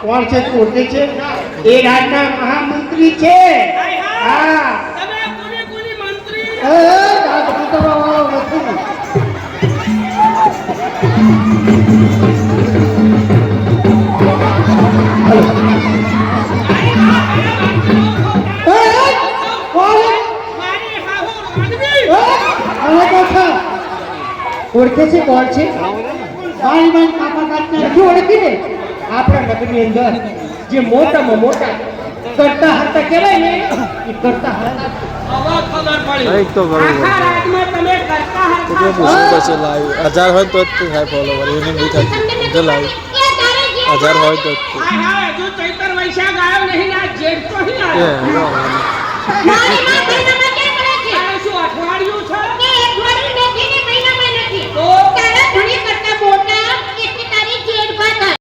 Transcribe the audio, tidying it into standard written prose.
કોણ છે તું ઓળખે છે? એ રાજના મહામંત્રી છે. હા તમે કોની મંત્રી? રાજપૂતોનો નથી. ઓળખે છે કોણ છે? મારી કાપા કાચના નથી ઓળખી ને. આપણા નગરની અંદર જે મોટામાં મોટા કરતા હતા કહેવાય ને, એ કરતા હતા. આવા ખબર પડી. એક તો બરોબર. આખા રાજમાં તમે કરતા તો હતા. પૂછું પછી લાઈવ 1000 હોય તો જ થાય ફોલોવર. એને નહીં થાય તો લાઈવ 1000 હોય તો જ હાય હાય, હજુ ચૈતર વૈશાખ આવ્યો નહીં ને આ જેઠ તો નહીં થાય. આવ્યો. એ મારી માં